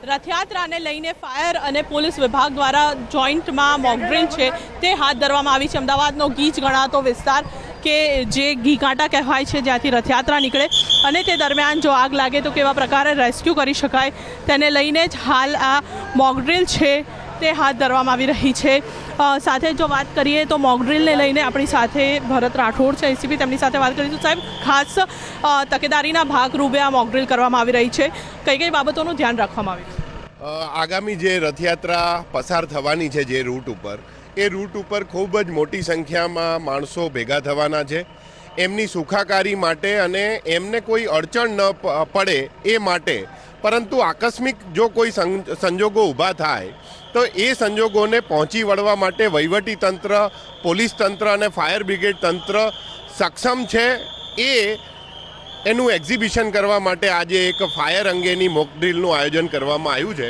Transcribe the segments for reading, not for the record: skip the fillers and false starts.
રથયાત્રાને લઈને ફાયર અને પોલીસ વિભાગ દ્વારા જોઈન્ટમાં મોકડ્રીલ છે તે હાથ ધરવામાં આવી છે। અમદાવાદનો ગીચ ગણાતો વિસ્તાર કે જે ઘી કાંટા કહેવાય છે, જ્યાંથી રથયાત્રા નીકળે અને તે દરમિયાન જો આગ લાગે તો કેવા પ્રકારે રેસ્ક્યુ કરી શકાય તેને લઈને જ હાલ આ મોકડ્રીલ છે તે હાથ ધરવામાં આવી રહી છે। સાથે જો વાત કરીએ તો મોકડ્રીલને લઈને આપણી સાથે ભરત રાઠોડ છે, એસીપી, તેમની સાથે વાત કરીશું। સાહેબ, ખાસ તકેદારીના ભાગરૂપે આ મોકડ્રીલ કરવામાં આવી રહી છે, કઈ કઈ બાબતોનું ધ્યાન રાખવામાં આવ્યું છે? આગામી જે રથયાત્રા પસાર થવાની છે જે રૂટ ઉપર, એ રૂટ ઉપર ખૂબ જ મોટી સંખ્યામાં માણસો ભેગા થવાના છે। એમની સુખાકારી માટે અને એમને કોઈ અડચણ ન પડે એ માટે, પરંતુ આકસ્મિક જો કોઈ સંજોગો ઊભા થાય તો એ સંજોગોને પહોંચી વળવા માટે વહીવટી તંત્ર, પોલીસ તંત્ર અને ફાયર બ્રિગેડ તંત્ર સક્ષમ છે। એનું એક્ઝિબિશન કરવા માટે આજે એક ફાયર અંગેની મોકડ્રીલનું આયોજન કરવામાં આવ્યું છે,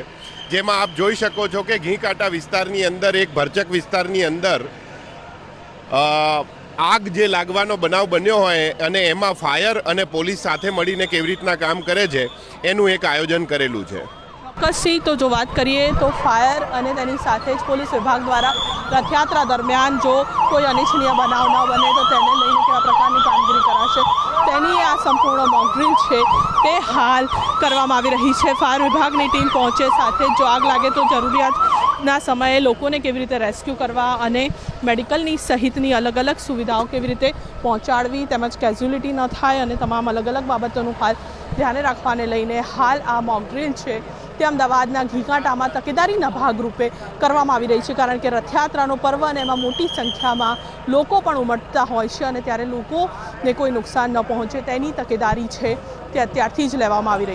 જેમાં આપ જોઈ શકો છો કે ઘી કાંટા વિસ્તારની અંદર, એક ભરચક વિસ્તારની અંદર આગ જે લાગવાનો બનાવ બન્યો હોય અને એમાં ફાયર અને પોલીસ સાથે મળીને કેવી રીતના કામ કરે છે એનું એક આયોજન કરેલું છે। ચોક્કસથી તો જો વાત કરીએ તો ફાયર અને તેની સાથે જ પોલીસ વિભાગ દ્વારા રથયાત્રા દરમિયાન જો કોઈ અનિચ્છનીય બનાવ ન બને તો તેને લઈને કેવા પ્રકારની કામગીરી કરાશે તેની આ સંપૂર્ણ મોકડ્રીલ છે તે હાલ કરવામાં આવી રહી છે। ફાયર વિભાગની ટીમ પહોંચે, સાથે જો આગ લાગે તો જરૂરિયાતના સમયે લોકોને કેવી રીતે રેસ્ક્યુ કરવા અને મેડિકલની સહિતની અલગ અલગ સુવિધાઓ કેવી રીતે પહોંચાડવી તેમજ કેઝ્યુલિટી ન થાય અને તમામ અલગ અલગ બાબતોનું હાલ ધ્યાને રાખવાને લઈને હાલ આ મોકડ્રીલ છે તે અમદાવાદના ઘીકાંટામાં તકેદારીના ભાગરૂપે કરવામાં આવી રહી છે, કારણ કે રથયાત્રાનો પર્વ અને એમાં મોટી સંખ્યામાં લોકો પણ ઉમટતા હોય છે અને ત્યારે લોકોને કોઈ નુકસાન ન પહોંચે તેની તકેદારી છે તે અત્યારથી જ લેવામાં આવી રહી